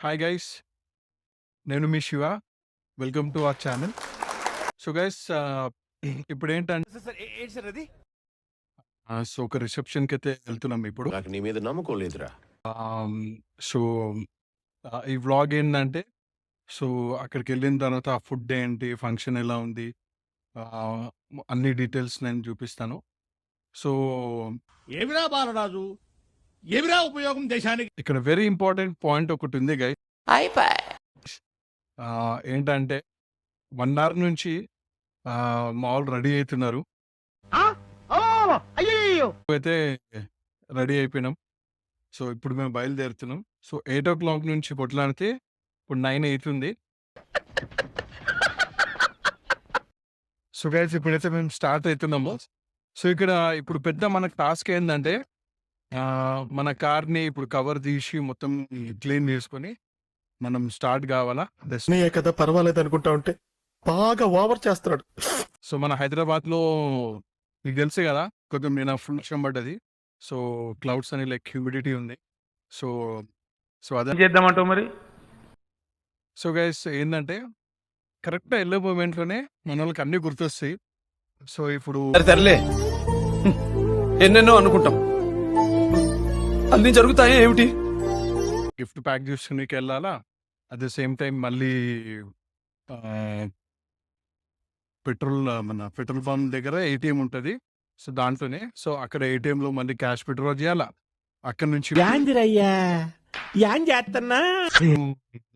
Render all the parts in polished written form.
Hi guys, నేను మీ Shiva. Welcome to our channel. So guys, ఇప్పుడు ఏంటంటే సార్ అది ఒక రిసెప్షన్కి అయితే వెళ్తున్నాం ఇప్పుడు. నాకు నీ మీద నమ్మకం లేదురా. సో ఈ వ్లాగ్ ఏంటంటే, సో అక్కడికి వెళ్ళిన తర్వాత ఆ ఫుడ్ ఏంటి, ఫంక్షన్ ఎలా ఉంది, ఆ, అన్ని డీటెయిల్స్ నేను చూపిస్తాను. సో ఏమిరా బాలరాజు, ఏమిరా ఉపయోగం దేశానికి? ఇక్కడ వెరీ ఇంపార్టెంట్ పాయింట్ ఒకటి ఉంది గైస్. ఏంటంటే 1 hour నుంచి మాల్ రెడీ అవుతున్నారు. అయితే రెడీ అయిపోయినాం. సో ఇప్పుడు మేము బయలుదేరుతున్నాం. సో 8 o'clock నుంచి పొట్లాడితే ఇప్పుడు 9 అవుతుంది. సో గైస్, ఇప్పుడైతే మేము స్టార్ట్ అవుతున్నాము. సో ఇక్కడ ఇప్పుడు పెద్ద మనకు టాస్క్ ఏంటంటే, మన కార్ని ఇప్పుడు కవర్ తీసి మొత్తం క్లీన్ చేసుకొని మనం స్టార్ట్ కావాలా. నే కదా పర్వాలేదు అనుకుంటా ఉంటే బాగా ఓవర్ చేస్తున్నాడు. సో మన హైదరాబాద్లో మీకు తెలుసు కదా, కొంచెం నేను ఫుల్ వర్షం పడ్డది. సో క్లౌడ్స్ అని లైక్ హ్యూమిడిటీ ఉంది. సో సో అదే చేద్దామంటావు మరి? సో గైస్ ఏంటంటే, కరెక్ట్గా వెళ్ళే మూమెంట్లోనే మన వాళ్ళకి అన్నీ గుర్తొస్తాయి. సో ఇప్పుడు తరలే ఎన్నెన్నో అనుకుంటాం, అన్ని జరుగుతాయా ఏమిటి? గిఫ్ట్ ప్యాక్ చేసుకునికి వెళ్ళాలా, అట్ ద సేమ్ టైం మళ్ళీ మన పెట్రోల్ పంప్ దగ్గర ఏటీఎం ఉంటుంది. సో దాంట్లోనే సో అక్కడ ఏటీఎంలో మళ్ళీ క్యాష్ విత్డ్రా చేయాలా. అక్కడ నుంచి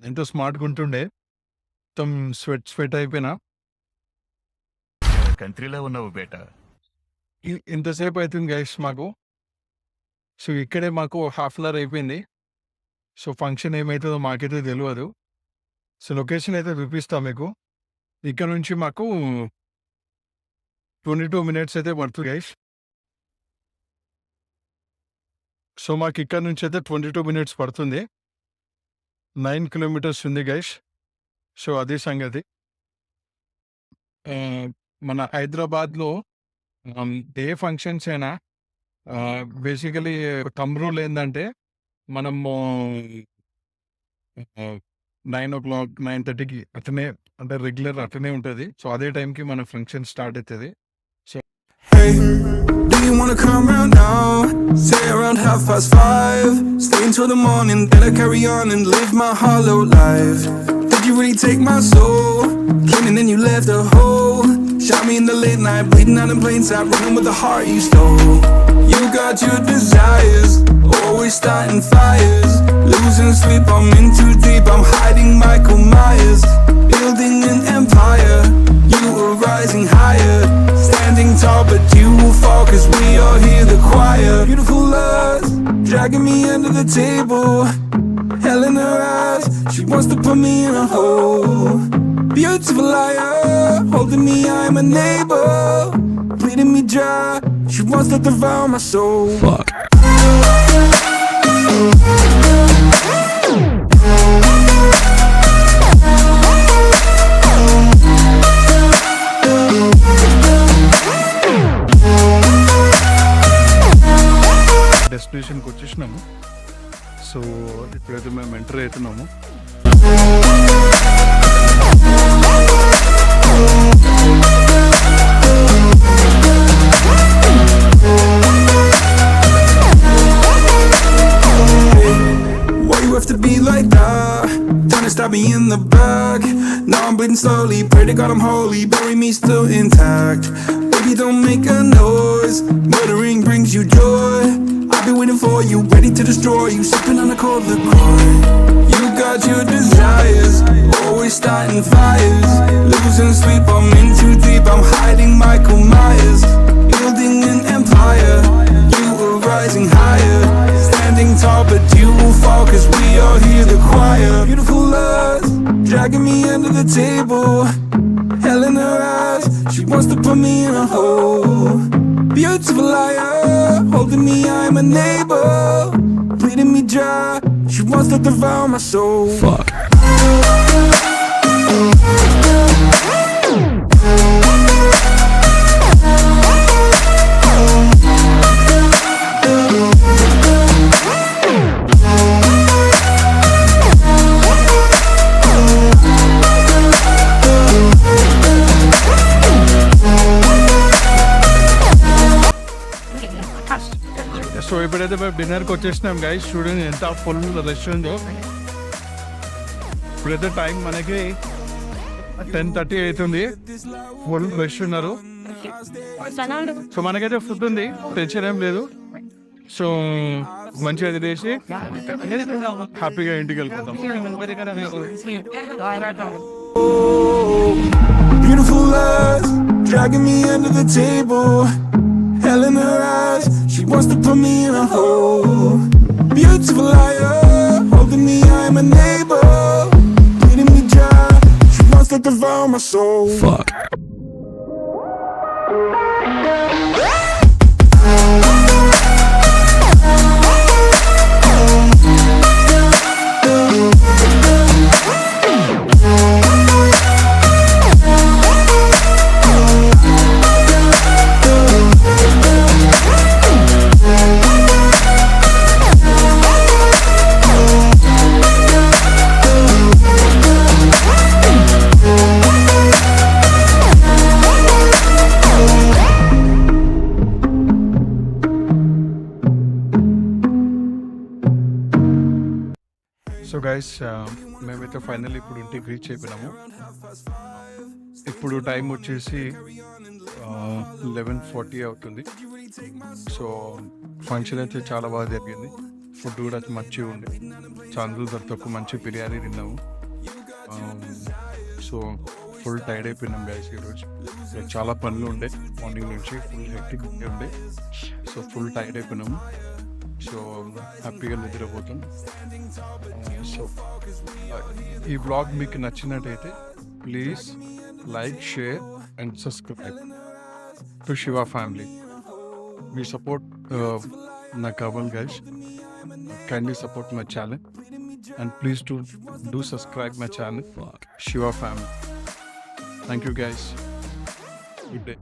ఎంతో స్మార్ట్గా ఉంటుండే, మొత్తం స్వెట్ అయిపోయినా. కంట్రీలో ఉన్నావు బేటా. ఇంతసేపు అవుతుంది గైస్ మాకు. సో ఇక్కడే మాకు హాఫ్ అన్ అవర్ అయిపోయింది. సో ఫంక్షన్ ఏమవుతుందో మాకైతే తెలియదు. సో లొకేషన్ అయితే చూపిస్తాం మీకు. ఇక్కడ నుంచి మాకు 22 minutes అయితే పడుతుంది గైస్. సో మాకు ఇక్కడ నుంచి అయితే 22 minutes పడుతుంది. 9 kilometers ఉంది గైస్. సో అదే సంగతి. మన హైదరాబాద్లో ఏ ఫంక్షన్స్ అయినా బేసికలీ థంబ్ రూల్ ఏంటంటే, మనము 9 o'clock 9:30కి అట్లనే, అంటే రెగ్యులర్ అట్లనే ఉంటుంది. సో అదే టైంకి మన ఫంక్షన్ స్టార్ట్ అవుతుంది. So Hey, do you wanna come round now? Say around 5:30. Stay until the morning, then I carry on and live my hollow life. Did you really take my soul? Came and then you left a hole. Shot me in the late night, bleeding out in plain sight, running with the heart you stole. You got your desires, always starting fires. Losing sleep, I'm in too deep, I'm hiding Michael Myers. Building an empire, you were rising higher. Standing tall, but you will fall, cause we all hear the choir. Beautiful lust, dragging me under the table. Hell in her eyes, she wants to put me in a hole. Beautiful liar, holding me, I'm a neighbor. Bleeding me dry, she wants to devour my soul. Fuck. డెస్టినేషన్కి వచ్చేసినాము. So ఇప్పుడైతే మేము enter అవుతున్నాము. Why you have to be like that? Trying to stab me in the back. Now I'm bleeding slowly, pray to God I'm holy, bury me still intact. Baby, don't make a noise, murdering brings you joy. I've been waiting for you, ready to destroy you, sipping on a cold liqueur. You got your desires, always starting fires. Losing sleep, I'm in too deep, I'm hiding Michael Myers. Building an empire, you were rising higher. Standing tall, but you will fall, cause we all hear the choir. Beautiful lust, dragging me under the table. Hell in her eyes, she wants to put me in a hole. Beautiful liar, holding me, I'm a neighbor. Bleeding me dry, she wants to devour my soul. Fuck. So ఇప్పుడైతే మేము డిన్నర్కి వచ్చేసినాం guys. చూడండి ఎంత full rush ఉందో. ఇప్పుడైతే time మనకి 10:30 అవుతుంది. ఫుల్ రష్ ఉన్నారు. సో మనకైతే ఫుడ్ ఉంది, టెన్షన్ ఏం లేదు. సో మంచిగా తినేసి హ్యాపీగా ఇంటికి వెళ్ళిపోతాం. Beautiful lies, dragging me under the table. Hell in her eyes, she wants to put me in a hole. Beautiful liar, holding me, I'm a neighbor. Bleeding me dry, she wants to devour my soul. Fuck. So guys మేమైతే final ఇప్పుడు ఇంటికి reach అయిపోయినాము. ఇప్పుడు time వచ్చేసి 11:40 అవుతుంది. So function అయితే చాలా బాగా జరిగింది. ఫుడ్ కూడా మంచిగా ఉంది. చాంద్రులతో ఒక మంచి బిర్యానీ తిన్నాము. సో ఫుల్ టైర్డ్ అయిపోయినాం గైస్ ఈరోజు. చాలా పనులు ఉండే మార్నింగ్ నుంచి, ఫుల్ హెక్టిక్ ఉండే. సో ఫుల్ టైర్డ్ అయిపోయినాము. సో హ్యాపీగా నిద్రపోతాం. సో ఈ బ్లాగ్ మీకు నచ్చినట్టయితే please like, share and subscribe to Shiva family. మీ సపోర్ట్ నాకు కావాలి guys. kindly support my channel and please do subscribe my channel Shiva family. Thank you guys. Good day.